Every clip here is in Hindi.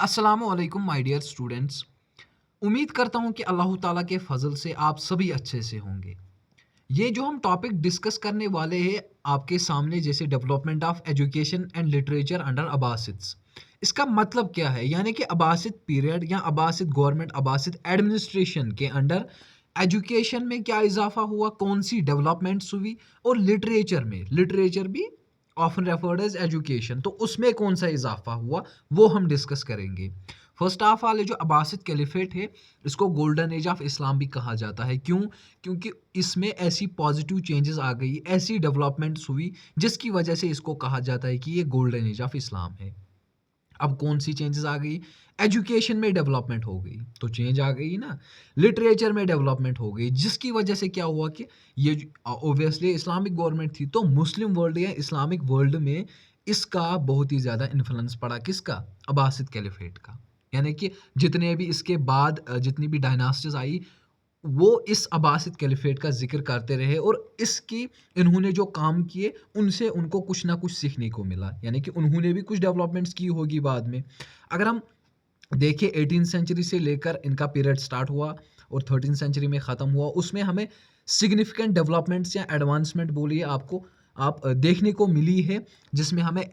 अस्सलामुअलैकुम माय डियर स्टूडेंट्स। उम्मीद करता हूँ कि अल्लाह ताला के फजल से आप सभी अच्छे से होंगे। ये जो हम टॉपिक डिस्कस करने वाले हैं आपके सामने, जैसे development of education and literature under Abbasids. इसका मतलब क्या है? यानी कि अब्बासिद पीरियड या अब्बासिद गवर्नमेंट, अब्बासिद एडमिनिस्ट्रेशन के अंडर एजुकेशन में क्या इजाफा हुआ, कौन सी डेवलपमेंट्स हुई, और लिटरेचर में, लिटरेचर भी ऑफन रेफर्ड एज एजुकेशन, तो उसमें कौन सा इजाफा हुआ वो हम डिस्कस करेंगे। फर्स्ट ऑफ ऑल, जो अब्बासिद कैलिफेट है, इसको गोल्डन एज ऑफ इस्लाम भी कहा जाता है। क्यों? क्योंकि इसमें ऐसी पॉजिटिव चेंजेस आ गई, ऐसी डेवलपमेंट्स हुई जिसकी वजह से इसको कहा जाता है कि ये गोल्डन एज ऑफ इस्लाम है। अब कौन सी चेंजेस आ गई? एजुकेशन में डेवलपमेंट हो गई, तो चेंज आ गई ना। लिटरेचर में डेवलपमेंट हो गई, जिसकी वजह से क्या हुआ कि ये ओबियसली इस्लामिक गवर्नमेंट थी, तो मुस्लिम वर्ल्ड या इस्लामिक वर्ल्ड में इसका बहुत ही ज़्यादा इन्फ्लुएंस पड़ा। किसका? अब्बासिद कैलिफेट का। यानी कि जितने भी इसके बाद जितनी भी डायनास्टीज आई, वो इस अब्बासिद कैलिफेट का ज़िक्र करते रहे, और इसकी इन्होंने जो काम किए उनसे उनको कुछ ना कुछ सीखने को मिला। यानी कि उन्होंने भी कुछ डेवलपमेंट्स की होगी बाद में। अगर हम देखें 18th सेंचुरी से लेकर इनका पीरियड स्टार्ट हुआ और 13th सेंचुरी में ख़त्म हुआ, उसमें हमें सिग्निफिकेंट डेवलपमेंट्स या एडवांसमेंट बोलिए आपको, आप देखने को मिली है। जिसमें हमें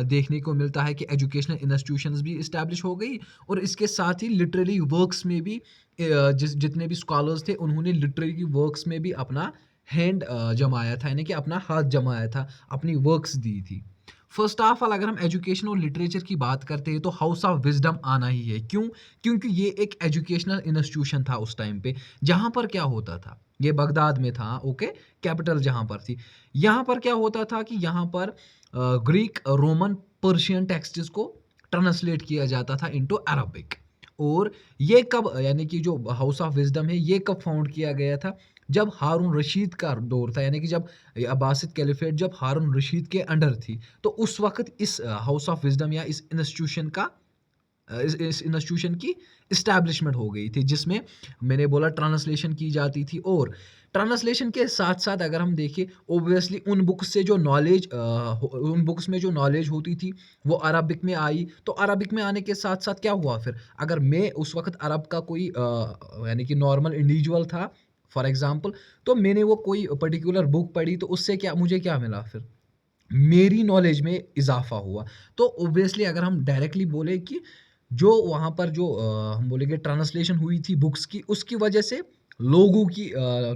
देखने को मिलता है कि एजुकेशनल इंस्टीट्यूशंस भी इस्टेब्लिश हो गई, और इसके साथ ही लिटरेरी वर्क्स में भी जितने भी स्कॉलर्स थे उन्होंने लिटरेरी वर्क्स में भी अपना हैंड जमाया था, यानी कि अपना हाथ जमाया था, अपनी वर्क्स दी थी। फर्स्ट ऑफ ऑल, अगर हम एजुकेशन और लिटरेचर की बात करते हैं तो हाउस ऑफ विजडम आना ही है। क्यों? क्योंकि ये एक एजुकेशनल इंस्टीट्यूशन था उस टाइम पे। जहाँ पर क्या होता था, ये बगदाद में था, ओके, कैपिटल जहाँ पर थी। यहाँ पर क्या होता था कि यहाँ पर ग्रीक, रोमन, पर्शियन टेक्स्ट्स को ट्रांसलेट किया जाता था इनटू अरबिक। और ये कब, यानी कि जो हाउस ऑफ विजडम है, ये कब फाउंड किया गया था? जब हारून रशीद का दौर था, यानी कि जब ये अब्बासिद कैलिफेट जब हारून रशीद के अंडर थी, तो उस वक्त इस हाउस ऑफ विजडम या इस इंस्टीट्यूशन का इस इंस्टीट्यूशन की इस्टेब्लिशमेंट हो गई थी, जिसमें मैंने बोला ट्रांसलेशन की जाती थी। और ट्रांसलेशन के साथ साथ अगर हम देखें, ओब्वियसली उन बुक्स से जो नॉलेज उन बुक्स में जो नॉलेज होती थी वो अरबिक में आई। तो अरबिक में आने के साथ साथ क्या हुआ फिर? अगर मैं उस वक्त अरब का कोई यानी कि नॉर्मल इंडिविजुअल था, फॉर एग्जांपल, तो मैंने वो कोई पर्टिकुलर बुक पढ़ी, तो उससे क्या मुझे क्या मिला फिर? मेरी नॉलेज में इज़ाफ़ा हुआ। तो ऑब्वियसली अगर हम डायरेक्टली बोले कि जो वहाँ पर जो हम बोलेंगे ट्रांसलेशन हुई थी बुक्स की, उसकी वजह से लोगों की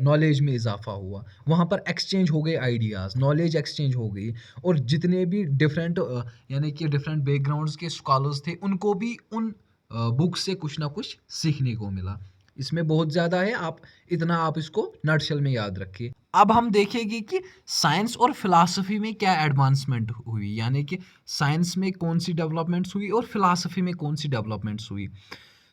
नॉलेज में इज़ाफ़ा हुआ। वहाँ पर एक्सचेंज हो गए आइडियाज़, नॉलेज एक्सचेंज हो गई, और जितने भी डिफरेंट यानी कि डिफरेंट बैकग्राउंड्स के स्कॉलर्स थे, उनको भी उन बुक से कुछ ना कुछ सीखने को मिला। इसमें बहुत ज़्यादा है, आप इतना आप इसको नटशेल में याद रखिए। अब हम देखेंगे कि साइंस और फिलॉसफी में क्या एडवांसमेंट हुई, यानी कि साइंस में कौन सी डेवलपमेंट्स हुई और फिलॉसफी में कौन सी डेवलपमेंट्स हुई।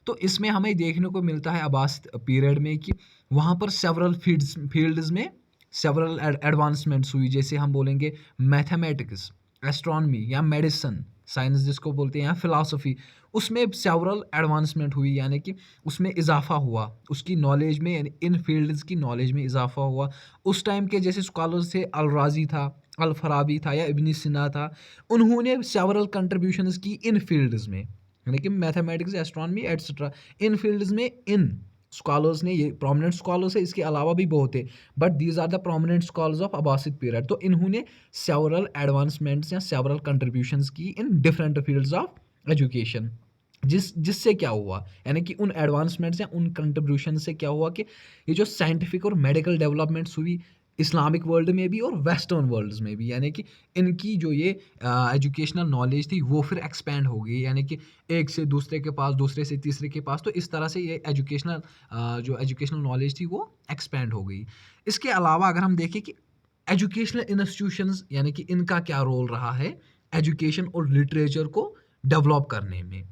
तो इसमें हमें देखने को मिलता है अब्बास पीरियड में कि वहाँ पर सेवरल फील्ड्स में सेवरल एडवांसमेंट्स हुई। जैसे हम बोलेंगे मैथमेटिक्स, एस्ट्रोनॉमी या मेडिसिन, साइंस जिसको बोलते हैं, या फिलॉसफी, उसमें सेवरल एडवांसमेंट हुई, यानी कि उसमें इजाफा हुआ, उसकी नॉलेज में, यानी इन फील्ड्स की नॉलेज में इजाफा हुआ। उस टाइम के जैसे स्कॉलर्स थे, अल राजी था, अल फराबी था, या इब्न सिना था, उन्होंने सेवरल कंट्रीब्यूशंस की इन फील्ड्स में, यानी कि मैथमेटिक्स, एस्ट्रोनॉमी एटसेट्रा, इन फील्ड्स में। इन स्कॉलर्स ने, ये प्रोमिनेंट स्कॉलर्स है, इसके अलावा भी बहुत है, but these are the prominent scholars of Abbasid period. तो इन्होंने सेवरल एडवांसमेंट्स या सेवरल कंट्रीब्यूशंस की in different fields of education. जिससे क्या हुआ, यानी कि उन एडवांसमेंट्स या उन कंट्रीब्यूशन से क्या हुआ कि ये जो साइंटिफिक और मेडिकल डेवलपमेंट्स हुई इस्लामिक वर्ल्ड में भी और वेस्टर्न वर्ल्ड्स में भी, यानी कि इनकी जो ये एजुकेशनल नॉलेज थी वो फिर एक्सपेंड हो गई, यानी कि एक से दूसरे के पास, दूसरे से तीसरे के पास, तो इस तरह से ये एजुकेशनल जो एजुकेशनल नॉलेज थी वो एक्सपेंड हो गई। इसके अलावा अगर हम देखें कि एजुकेशनल इंस्टीट्यूशंस, यानी कि इनका क्या रोल रहा है एजुकेशन और लिटरेचर को डेवलप करने में।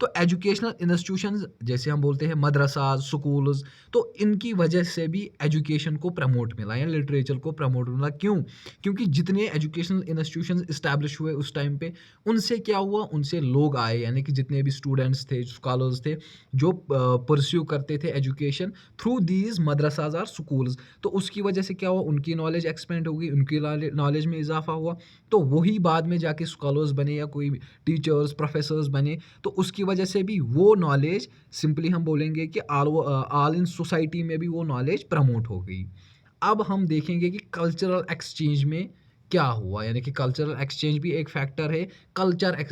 तो एजुकेशनल इंस्टीट्यूशंस, जैसे हम बोलते हैं मदरसा, स्कूल्स, तो इनकी वजह से भी एजुकेशन को प्रमोट मिला या लिटरेचर को प्रमोट मिला। क्यों? क्योंकि जितने एजुकेशनल इंस्टीट्यूशंस इस्टेब्लिश हुए उस टाइम पे, उनसे क्या हुआ, उनसे लोग आए, यानी कि जितने भी स्टूडेंट्स थे, स्कॉलर्स थे, जो परस्यू करते थे एजुकेशन थ्रू दीज मदरसाज और स्कूल्स, तो उसकी वजह से क्या हुआ, उनकी नॉलेज एक्सपेंड हो गई, उनकी नॉलेज में इजाफा हुआ, तो वही बाद में जाके स्कॉलर्स बने या कोई टीचर्स, प्रोफेसर्स बने, तो उसकी उसकी वजह से भी वो नॉलेज, सिंपली हम बोलेंगे कि ऑल इन सोसाइटी में भी वो नॉलेज प्रमोट हो गई। अब हम देखेंगे कि कल्चरल एक्सचेंज में क्या हुआ, यानी कि कल्चरल एक्सचेंज भी एक फैक्टर है।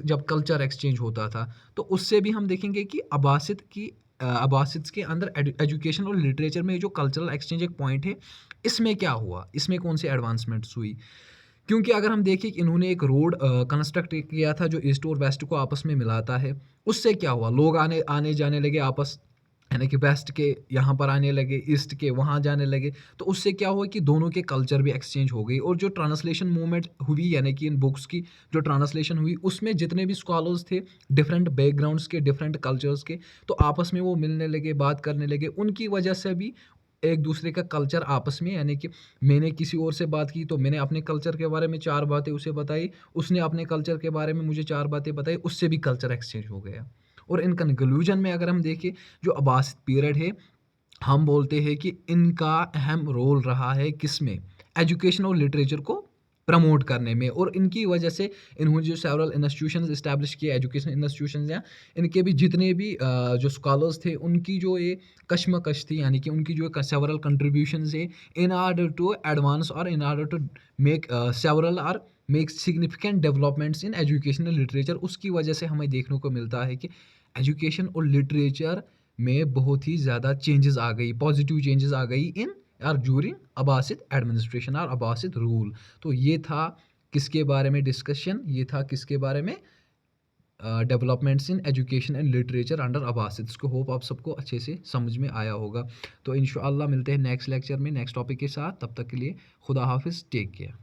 जब कल्चर एक्सचेंज होता था तो उससे भी हम देखेंगे कि अब्बासिद्स के अंदर एजुकेशन और लिटरेचर में जो कल्चरल एक्सचेंज एक पॉइंट है, इसमें क्या हुआ, इसमें कौन सी एडवांसमेंट्स हुई। क्योंकि अगर हम देखें कि इन्होंने एक रोड कंस्ट्रक्ट किया था जो ईस्ट और वेस्ट को आपस में मिलाता है, उससे क्या हुआ, लोग आने आने जाने लगे आपस, यानी कि वेस्ट के यहाँ पर आने लगे, ईस्ट के वहाँ जाने लगे। तो उससे क्या हुआ कि दोनों के कल्चर भी एक्सचेंज हो गई, और जो ट्रांसलेशन मूवमेंट हुई, यानी कि इन बुक्स की जो ट्रांसलेशन हुई, उसमें जितने भी स्कॉलर्स थे डिफरेंट बैकग्राउंड्स के, डिफरेंट कल्चर्स के, तो आपस में वो मिलने लगे, बात करने लगे। उनकी वजह से भी एक दूसरे का कल्चर आपस में, यानी कि मैंने किसी और से बात की तो मैंने अपने कल्चर के बारे में 4 बातें उसे बताई, उसने अपने कल्चर के बारे में मुझे 4 बातें बताई, उससे भी कल्चर एक्सचेंज हो गया। और इन कंक्लूजन में अगर हम देखें, जो अब्बासिद पीरियड है, हम बोलते हैं कि इनका अहम रोल रहा है किसमें, एजुकेशन और लिटरेचर को प्रमोट करने में। और इनकी वजह से इन्होंने जो सेवरल इंस्टीट्यूशंस इस्टेब्लिश किए, एजुकेशन इंस्टीट्यूशंस या इनके भी जितने भी जो स्कॉलर्स थे, उनकी जो ये कशमकश थी, यानी कि उनकी जो सेवरल कंट्रीब्यूशंस है इन ऑर्डर टू एडवांस और in order to make several और make significant developments in education and literature, उसकी वजह से हमें देखने को मिलता है कि एजुकेशन और लिटरेचर में बहुत ही ज़्यादा चेंजेस आ गई, पॉजिटिव चेंजेस आ गई इन और ड्यूरिंग अब्बासिद एडमिनिस्ट्रेशन और अब्बासिद रूल। तो ये था किसके बारे में डिस्कशन, ये था किसके बारे में, developments in education and literature under Abbasids को। होप आप सबको अच्छे से समझ में आया होगा। तो इंशाअल्लाह मिलते हैं नेक्स्ट लेक्चर में नेक्स्ट टॉपिक के साथ, तब तक के लिए खुदा हाफिज़, टेक केयर।